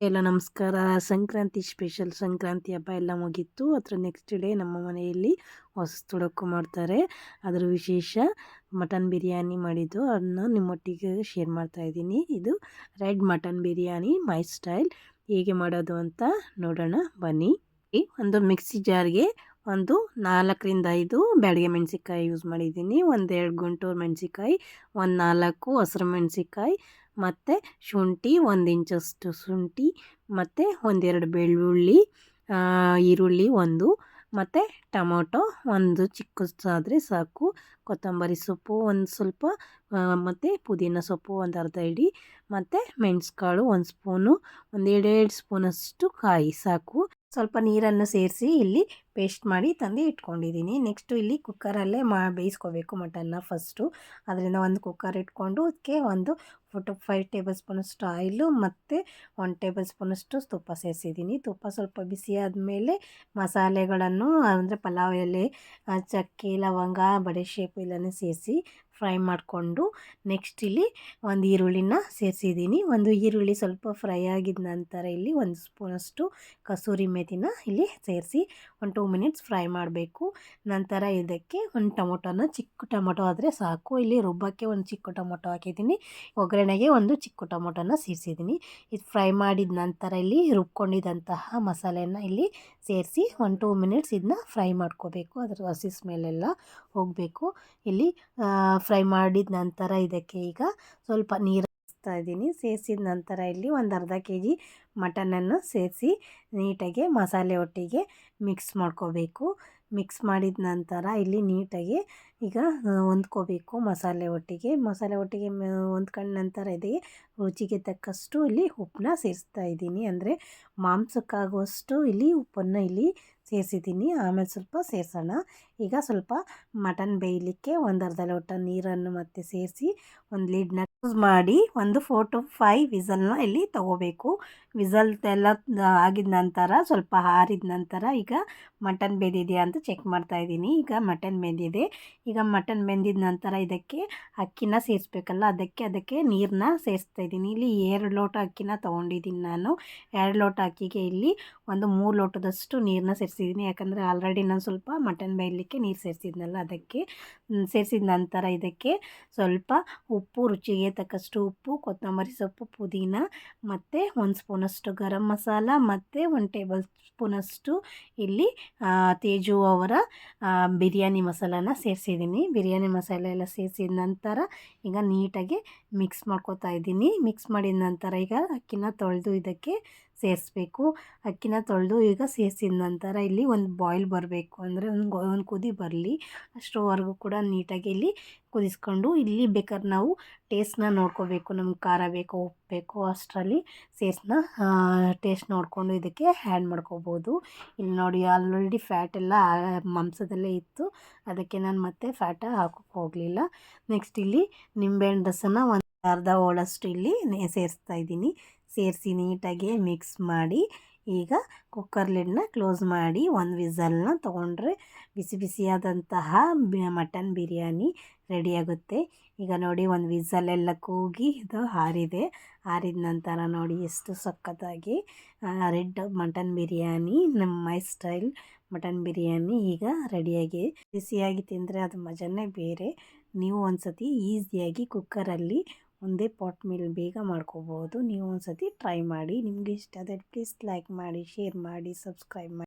ಎಲ್ಲ ನಮಸ್ಕಾರ. ಸಂಕ್ರಾಂತಿ ಸ್ಪೆಷಲ್. ಸಂಕ್ರಾಂತಿ ಹಬ್ಬ ಎಲ್ಲ ಮುಗೀತು. ಅದರ ನೆಕ್ಸ್ಟ್ ಡೇ ನಮ್ಮ ಮನೆಯಲ್ಲಿ ಹೊಸ ತೊಡಕು ಮಾಡ್ತಾರೆ. ಅದರ ವಿಶೇಷ ಮಟನ್ ಬಿರಿಯಾನಿ ಮಾಡಿದ್ದು ಅದನ್ನ ನಿಮ್ಮೊಟ್ಟಿಗೆ ಶೇರ್ ಮಾಡ್ತಾ ಇದ್ದೀನಿ. ಇದು ರೆಡ್ ಮಟನ್ ಬಿರಿಯಾನಿ ಮೈ ಸ್ಟೈಲ್. ಹೇಗೆ ಮಾಡೋದು ಅಂತ ನೋಡೋಣ ಬನ್ನಿ. ಒಂದು ಮಿಕ್ಸಿ ಜಾರ್ಗೆ ಒಂದು 4-5 ಬ್ಯಾಡಗೆ ಮೆಣಸಿಕಾಯಿ ಯೂಸ್ ಮಾಡಿದ್ದೀನಿ. 1-2 ಗುಂಟೂರು ಮೆಣಸಿಕಾಯಿ, 1-4 ಹಸಿರು ಮೆಣಸಿಕಾಯಿ, ಮತ್ತು ಶುಂಠಿ 1 ಇಂಚಷ್ಟು ಶುಂಠಿ, ಮತ್ತು 1-2 ಬೆಳ್ಳುಳ್ಳಿ, ಈರುಳ್ಳಿ 1, ಮತ್ತು ಟೊಮೊಟೊ 1 ಚಿಕ್ಕದಾದರೆ ಸಾಕು, ಕೊತ್ತಂಬರಿ ಸೊಪ್ಪು 1 ಸ್ವಲ್ಪ, ಮತ್ತು ಪುದೀನ ಸೊಪ್ಪು 1 ಅರ್ಧ ಹಿಡಿ, ಮತ್ತು ಮೆಣಸುಕಾಳು 1 ಸ್ಪೂನು, 1-2 ಸ್ಪೂನಷ್ಟು ಕಾಯಿ ಸಾಕು. ಸ್ವಲ್ಪ ನೀರನ್ನು ಸೇರಿಸಿ ಇಲ್ಲಿ ಪೇಸ್ಟ್ ಮಾಡಿ ತಂದು ಇಟ್ಕೊಂಡಿದ್ದೀನಿ. ನೆಕ್ಸ್ಟು ಇಲ್ಲಿ ಕುಕ್ಕರಲ್ಲೇ ಬೇಯಿಸ್ಕೋಬೇಕು ಮಟನ್ನ ಫಸ್ಟು. ಅದರಿಂದ ಒಂದು ಕುಕ್ಕರ್ ಇಟ್ಕೊಂಡು ಅದಕ್ಕೆ ಒಂದು 5 ಟೇಬಲ್ ಸ್ಪೂನಷ್ಟು ಆಯಿಲು ಮತ್ತು 1 ಟೇಬಲ್ ಸ್ಪೂನಷ್ಟು ತುಪ್ಪ ಸೇರಿಸಿದ್ದೀನಿ. ತುಪ್ಪ ಸ್ವಲ್ಪ ಬಿಸಿ ಆದಮೇಲೆ ಮಸಾಲೆಗಳನ್ನು ಅಂದರೆ ಪಲಾವ್ ಎಲೆ, ಚಕ್ಕೆ, ಲವಂಗ, ಬಡೆಶೇಪು ಎಲ್ಲನೂ ಸೇರಿಸಿ ಫ್ರೈ ಮಾಡಿಕೊಂಡು ನೆಕ್ಸ್ಟ್ ಇಲ್ಲಿ ಒಂದು ಈರುಳ್ಳಿನ ಸೇರಿಸಿದ್ದೀನಿ. ಒಂದು ಈರುಳ್ಳಿ ಸ್ವಲ್ಪ ಫ್ರೈ ಆಗಿದ ನಂತರ ಇಲ್ಲಿ 1 ಸ್ಪೂನಷ್ಟು ಕಸೂರಿ ಮೆಥಿನ ಇಲ್ಲಿ ಸೇರಿಸಿ 2 ಮಿನಿಟ್ಸ್ ಫ್ರೈ ಮಾಡಬೇಕು. ನಂತರ ಇದಕ್ಕೆ ಒಂದು ಟೊಮೊಟೊನ, ಚಿಕ್ಕ ಟೊಮೊಟೊ ಆದರೆ ಸಾಕು. ಇಲ್ಲಿ ರುಬ್ಬಕ್ಕೆ ಒಂದು ಚಿಕ್ಕ ಟೊಮೊಟೊ ಹಾಕಿದ್ದೀನಿ. ಒಗ್ಗರಣೆಗೆ ಒಂದು ಚಿಕ್ಕ ಟೊಮೊಟೊನ ಸೇರಿಸಿದ್ದೀನಿ. ಇದು ಫ್ರೈ ಮಾಡಿದ ನಂತರ ಇಲ್ಲಿ ರುಬ್ಕೊಂಡಿದ್ದಂತಹ ಮಸಾಲೆನ ಇಲ್ಲಿ ಸೇರಿಸಿ 2 ಮಿನಿಟ್ಸ್ ಇದನ್ನ ಫ್ರೈ ಮಾಡ್ಕೋಬೇಕು. ಅದರ ಹಸಿ ಸ್ಮೆಲ್ಲೆಲ್ಲ ಹೋಗಬೇಕು. ಇಲ್ಲಿ ಫ್ರೈ ಮಾಡಿದ ನಂತರ ಇದಕ್ಕೆ ಈಗ ಸ್ವಲ್ಪ ನೀರು ಸೇರಿಸ್ತಾ ಇದ್ದೀನಿ. ಸೇರಿಸಿದ ನಂತರ ಇಲ್ಲಿ ಒಂದು ಅರ್ಧ kg ಮಟನನ್ನು ಸೇರಿಸಿ ನೀಟಾಗಿ ಮಸಾಲೆ ಒಟ್ಟಿಗೆ ಮಿಕ್ಸ್ ಮಾಡ್ಕೋಬೇಕು. ಮಿಕ್ಸ್ ಮಾಡಿದ ನಂತರ ಇಲ್ಲಿ ನೀಟಾಗಿ ಈಗ ಹೊಂದ್ಕೋಬೇಕು ಮಸಾಲೆ ಒಟ್ಟಿಗೆ ಹೊಂದ್ಕೊಂಡ ನಂತರ ಇದಕ್ಕೆ ರುಚಿಗೆ ತಕ್ಕಷ್ಟು ಇಲ್ಲಿ ಉಪ್ಪನ್ನ ಸೇರಿಸ್ತಾ ಇದ್ದೀನಿ. ಅಂದರೆ ಮಾಂಸಕ್ಕಾಗುವಷ್ಟು ಇಲ್ಲಿ ಉಪ್ಪನ್ನು ಇಲ್ಲಿ ಸೇರಿಸಿದ್ದೀನಿ. ಆಮೇಲೆ ಸ್ವಲ್ಪ ಸೇರಿಸೋಣ. ಈಗ ಸ್ವಲ್ಪ ಮಟನ್ ಬೇಯಲಿಕ್ಕೆ ಒಂದು ಅರ್ಧ ಲೋಟ ನೀರನ್ನು ಮತ್ತೆ ಸೇರಿಸಿ ಒಂದು ಲಿಡ್ನ ಕ್ಲೋಸ್ ಮಾಡಿ ಒಂದು 4 to 5 ವಿಸಲ್ನ ಇಲ್ಲಿ ತಗೋಬೇಕು. ವಿಸಲ್ ಎಲ್ಲ ಆಗಿದ ನಂತರ ಸ್ವಲ್ಪ ಆರಿದ ನಂತರ ಈಗ ಮಟನ್ ಬೆಂದಿದೆಯಾ ಅಂತ ಚೆಕ್ ಮಾಡ್ತಾ ಇದ್ದೀನಿ. ಈಗ ಮಟನ್ ಬೆಂದಿದೆ. ಈಗ ಮಟನ್ ಬೆಂದಿದ ನಂತರ ಇದಕ್ಕೆ ಅಕ್ಕಿನ ಸೇರಿಸ್ಬೇಕಲ್ಲ, ಅದಕ್ಕೆ ನೀರನ್ನ ಸೇರಿಸ್ತಾ ಇದ್ದೀನಿ. ಇಲ್ಲಿ 2 ಲೋಟ ಅಕ್ಕಿನ ತೊಗೊಂಡಿದ್ದೀನಿ ನಾನು. 2 ಲೋಟ ಅಕ್ಕಿಗೆ ಇಲ್ಲಿ ಒಂದು 3 ಲೋಟದಷ್ಟು ನೀರನ್ನ ಸೇರಿಸಿದ್ದೀನಿ. ಯಾಕಂದರೆ ಆಲ್ರೆಡಿ ನಾನು ಸ್ವಲ್ಪ ಮಟನ್ ಬೇಯಲಿಕ್ಕೆ ನೀರು ಸೇರಿಸಿದ್ನಲ್ಲ, ಅದಕ್ಕೆ ಸೇರಿಸಿದ ನಂತರ ಇದಕ್ಕೆ ಸ್ವಲ್ಪ ಉಪ್ಪು, ರುಚಿಗೆ ತಕ್ಕಷ್ಟು ಉಪ್ಪು, ಕೊತ್ತಂಬರಿ ಸೊಪ್ಪು, ಪುದೀನ, ಮತ್ತು 1 ಸ್ಪೂನಷ್ಟು ಗರಂ ಮಸಾಲ, ಮತ್ತು 1 ಟೇಬಲ್ ಸ್ಪೂನಷ್ಟು ಇಲ್ಲಿ ತೇಜು ಅವರ ಬಿರಿಯಾನಿ ಮಸಾಲಾನ ಸೇರಿಸಿದ್ದೀನಿ. ಬಿರಿಯಾನಿ ಮಸಾಲೆ ಎಲ್ಲ ಸೇರಿಸಿದ ನಂತರ ಈಗ ನೀಟಾಗಿ ಮಿಕ್ಸ್ ಮಾಡ್ಕೊತಾ ಇದ್ದೀನಿ. ಮಿಕ್ಸ್ ಮಾಡಿದ ನಂತರ ಈಗ ಅಕ್ಕಿನ ತೊಳೆದು ಇದಕ್ಕೆ ಸೇರಿಸ್ಬೇಕು. ಅಕ್ಕಿನ ತೊಳೆದು ಈಗ ಸೇರಿಸಿದ ನಂತರ ಇಲ್ಲಿ ಒಂದು ಬಾಯ್ಲ್ ಬರಬೇಕು, ಅಂದರೆ ಒಂದು ಕುದಿ ಬರಲಿ ಅಷ್ಟರವರೆಗೂ ಕೂಡ ನೀಟಾಗಿ ಇಲ್ಲಿ ಕುದಿಸ್ಕೊಂಡು ಇಲ್ಲಿ ಬೇಕಾದ್ರೆ ನಾವು ಟೇಸ್ಟ್ನ ನೋಡ್ಕೋಬೇಕು. ನಮ್ಗೆ ಖಾರ ಬೇಕೋ ಉಪ್ಪು ಬೇಕೋ ಅಷ್ಟರಲ್ಲಿ ಟೇಸ್ಟ್ ನೋಡಿಕೊಂಡು ಇದಕ್ಕೆ ಆ್ಯಡ್ ಮಾಡ್ಕೋಬೋದು. ಇಲ್ಲಿ ನೋಡಿ ಆಲ್ರೆಡಿ ಫ್ಯಾಟ್ ಎಲ್ಲ ಮಾಂಸದಲ್ಲೇ ಇತ್ತು, ಅದಕ್ಕೆ ನಾನು ಮತ್ತೆ ಫ್ಯಾಟ ಹಾಕೋಕ್ಕೆ ಹೋಗಲಿಲ್ಲ. ನೆಕ್ಸ್ಟ್ ಇಲ್ಲಿ ನಿಂಬೆಹಣ್ಣು ರಸನ ಒಂದು ಅರ್ಧ ಹೋಳಷ್ಟು ಇಲ್ಲಿ ಸೇರಿಸ್ತಾ ಇದ್ದೀನಿ. ಸೇರಿಸಿ ನೀಟಾಗಿ ಮಿಕ್ಸ್ ಮಾಡಿ ಈಗ ಕುಕ್ಕರ್ ಲಿಡ್ನ ಕ್ಲೋಸ್ ಮಾಡಿ ಒಂದು ವಿಸಲ್ನ ತೊಗೊಂಡ್ರೆ ಬಿಸಿ ಬಿಸಿಯಾದಂತಹ ಮಟನ್ ಬಿರಿಯಾನಿ ರೆಡಿಯಾಗುತ್ತೆ. ಈಗ ನೋಡಿ ಒಂದು ವಿಸಲೆಲ್ಲ ಕೂಗಿ ಇದು ಆರಿದ ನಂತರ ನೋಡಿ ಎಷ್ಟು ಸಖತ್ತಾಗಿ ರೆಡ್ ಮಟನ್ ಬಿರಿಯಾನಿ, ನಮ್ಮ ಮೈ ಸ್ಟೈಲ್ ಮಟನ್ ಬಿರಿಯಾನಿ ಈಗ ರೆಡಿಯಾಗಿ ಬಿಸಿಯಾಗಿ ತಿಂದರೆ ಅದು ಮಜನೇ ಬೇರೆ. ನೀವು ಒಂದು ಸತಿ ಈಸಿಯಾಗಿ ಕುಕ್ಕರಲ್ಲಿ ಒಂದೇ ಪಾಟ್ ಮೇಲೆ ಬೇಗ ಮಾಡ್ಕೋಬೋದು. ನೀವು ಒಂದು ಸತಿ ಟ್ರೈ ಮಾಡಿ. ನಿಮಗೆ ಇಷ್ಟ ಆದರೆ ಪ್ಲೀಸ್ ಲೈಕ್ ಮಾಡಿ, ಶೇರ್ ಮಾಡಿ, ಸಬ್ಸ್ಕ್ರೈಬ್ ಮಾಡಿ.